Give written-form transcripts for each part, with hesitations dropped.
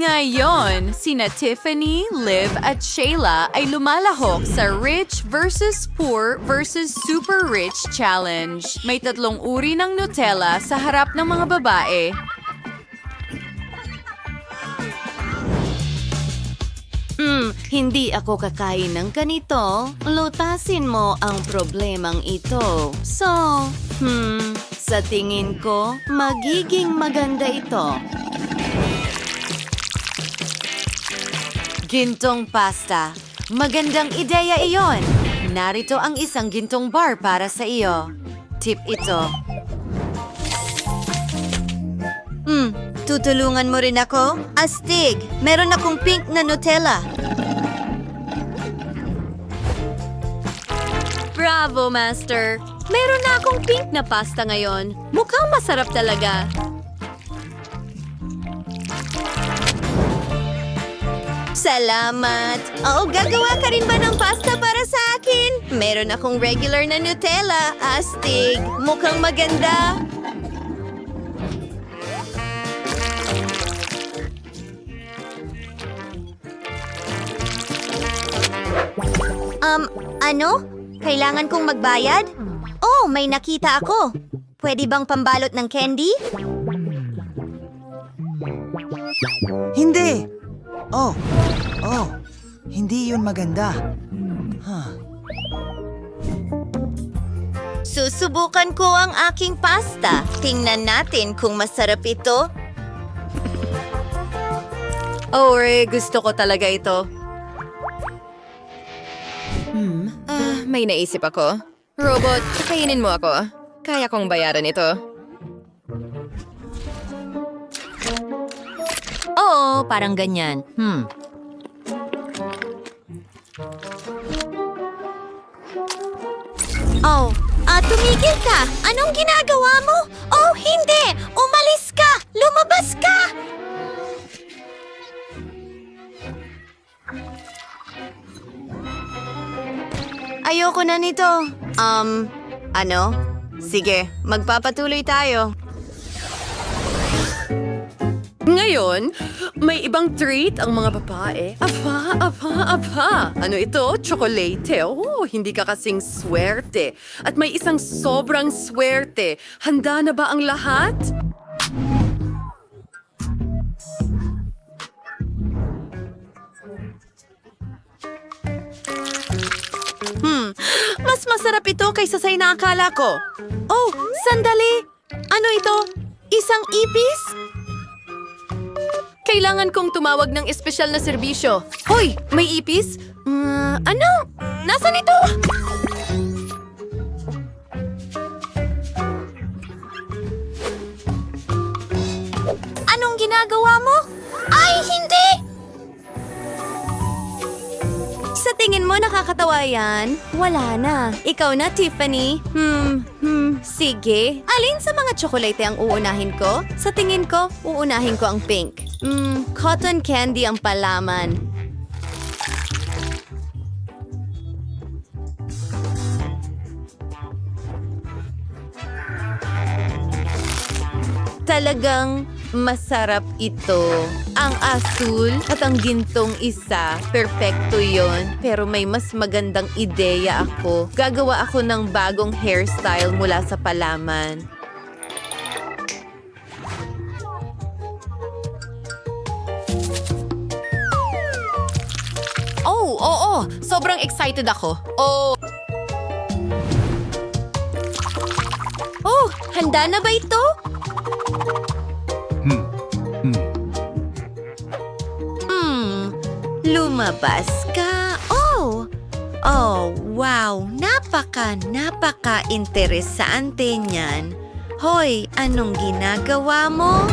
Ngayon, sina Tiffany, Liv at Shayla ay lumalahok sa Rich versus Poor versus Super Rich Challenge. May 3 uri ng Nutella sa harap ng mga babae. Hindi ako kakain ng ganito. Lutasin mo ang problemang ito. So, sa tingin ko, magiging maganda ito. Gintong pasta. Magandang ideya iyon. Narito ang isang gintong bar para sa iyo. Tip ito. Tutulungan mo rin ako? Astig! Meron akong pink na Nutella. Bravo, Master! Meron na akong pink na pasta ngayon. Mukhang masarap talaga. Salamat! Oh, gagawa ka rin ba ng pasta para sa akin? Meron akong regular na Nutella. Astig! Mukhang maganda. Ano? Kailangan kong magbayad? Oh, may nakita ako. Pwede bang pambalot ng candy? Hindi! Oh, hindi yun maganda. Susubukan ko ang aking pasta. Tingnan natin kung masarap ito. Oh, gusto ko talaga ito. May naisip ako. Robot, kainin mo ako. Kaya kong bayaran ito. Oo, parang ganyan. Tumigil ka! Anong ginagawa mo? Oh, hindi! Umalis ka! Lumabas ka! Ayoko na nito. Ano? Sige, magpapatuloy tayo. Ngayon, may ibang treat ang mga babae. Apa. Ano ito? Tsokolate. Oh, hindi ka kasing swerte. At may isang sobrang swerte. Handa na ba ang lahat? Mas masarap ito kaysa sa inaakala ko. Oh, sandali! Ano ito? Isang ipis? Kailangan kong tumawag ng espesyal na serbisyo. Hoy, may ipis? Ano? Nasaan ito? Anong ginagawa mo? Ay, hindi! Sa tingin mo nakakatawa yan? Wala na. Ikaw na, Tiffany. Sige. Alin sa mga tsokolate ang uunahin ko? Sa tingin ko, uunahin ko ang pink. Cotton candy ang palaman. Talagang masarap ito. Ang asul at ang gintong isa, perpekto yon. Pero may mas magandang ideya ako. Gagawa ako ng bagong hairstyle mula sa palaman. Oh, oo. Sobrang excited ako. Oh, Handa na ba ito? Lumabas ka? Wow! Napaka-interesante niyan. Hoy, anong ginagawa mo?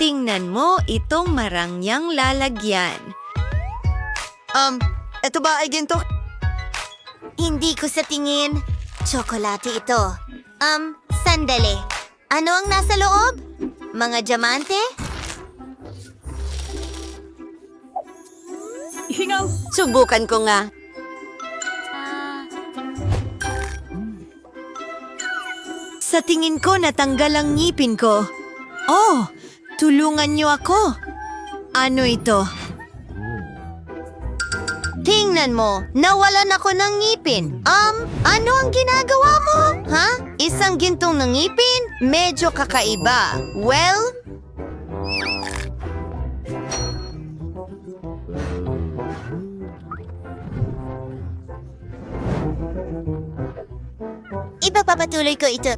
Tingnan mo itong marangyang lalagyan. Eto ba ay ginto? Hindi ko sa tingin. Tsokolate ito. Sandali. Ano ang nasa loob? Mga diamante? Subukan ko nga. Sa tingin ko natanggal ang ngipin ko. tulungan niyo ako. Ano ito? Tingnan mo, nawalan ako ng ngipin. Ano ang ginagawa mo? Ha? Isang gintong ng ngipin? Medyo kakaiba. Well, ipagpapatuloy ko ito.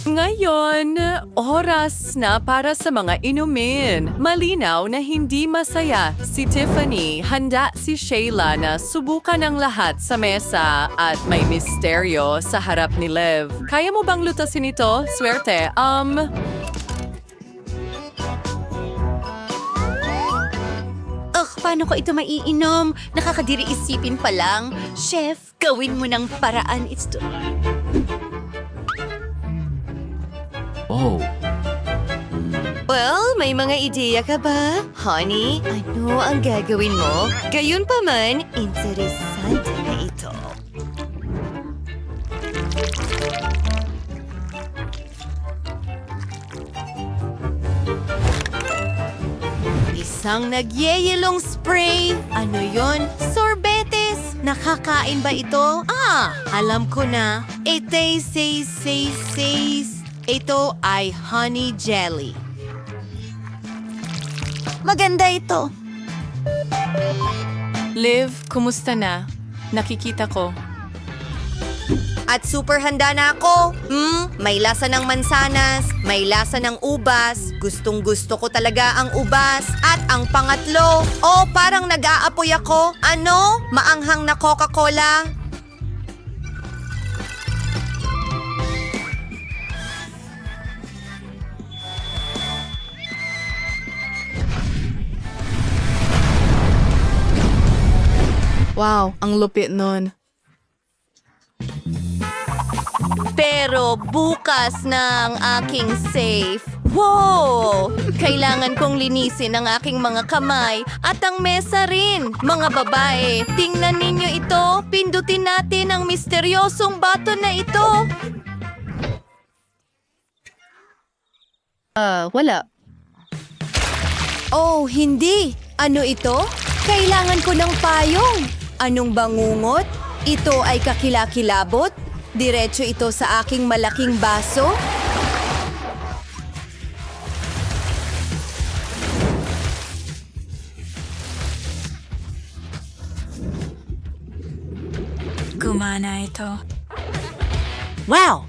Ngayon, oras na para sa mga inumin. Malinaw na hindi masaya si Tiffany. Handa si Sheila na subukan ang lahat sa mesa at may misteryo sa harap ni Liv. Kaya mo bang lutasin ito? Swerte. Paano ko ito maiinom? Nakakadiri isipin pa lang. Chef, gawin mo ng paraan ito. Well, may mga ideya ka ba? Honey, ano ang gagawin mo? Gayunpaman, interesante na ito. Isang nagyeyelong spray. Ano yon? Sorbetes. Nakakain ba ito? Alam ko na. Ito ay honey jelly. Maganda ito. Liv, kumusta na? Nakikita ko. At super handa na ako. May lasa ng mansanas, may lasa ng ubas. Gustong gusto ko talaga ang ubas. At ang pangatlo, parang nag-aapoy ako. Ano? Maanghang na Coca-Cola? Wow, ang lupit nun. Pero bukas na ang aking safe. Wow! Kailangan kong linisin ang aking mga kamay at ang mesa rin. Mga babae, tingnan ninyo ito. Pindutin natin ang misteryosong baton na ito. Wala. Oh, hindi. Ano ito? Kailangan ko ng payong. Anong bangungot? Ito ay kakilakilabot? Diretso ito sa aking malaking baso? Gumana ito. Wow!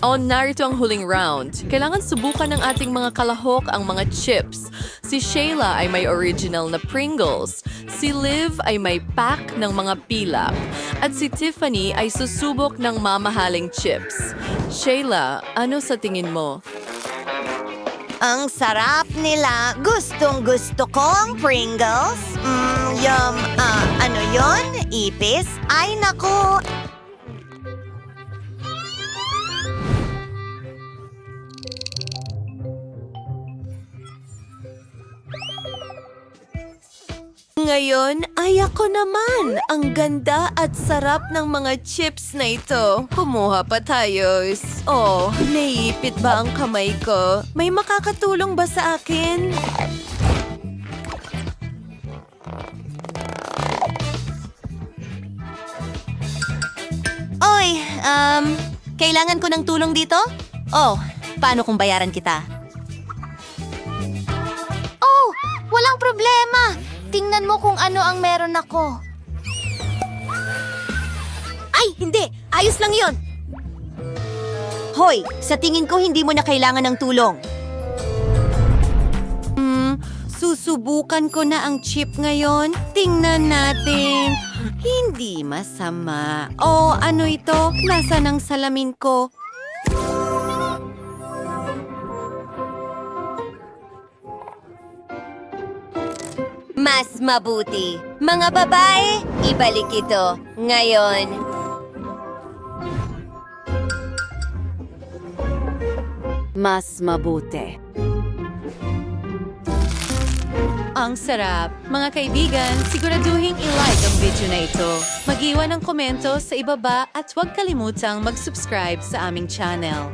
Narito ang huling round. Kailangan subukan ng ating mga kalahok ang mga chips. Si Sheila ay may original na Pringles. Si Liv ay may pack ng mga pilak. At si Tiffany ay susubok ng mamahaling chips. Sheila, ano sa tingin mo? Ang sarap nila. Gustong-gusto ko ang Pringles. Ano yon? Ipis? Ay, naku! Ngayon ay ako naman. Ang ganda at sarap ng mga chips na ito. Kumuha pa tayo. Oh, naiipit ba ang kamay ko? May makakatulong ba sa akin? Oy, kailangan ko ng tulong dito? Oh, paano kung bayaran kita? Oh, walang problema. Tingnan mo kung ano ang meron ako. Ay, hindi! Ayos lang yon. Hoy, sa tingin ko hindi mo na kailangan ng tulong. Susubukan ko na ang chip ngayon. Tingnan natin. Hindi masama. Oh, ano ito? Nasaan ang salamin ko? Mas mabuti. Mga babae, ibalik ito. Ngayon. Mas mabuti. Ang sarap. Mga kaibigan, siguraduhin i-like ang video na ito. Mag-iwan ng komento sa ibaba at huwag kalimutang mag-subscribe sa aming channel.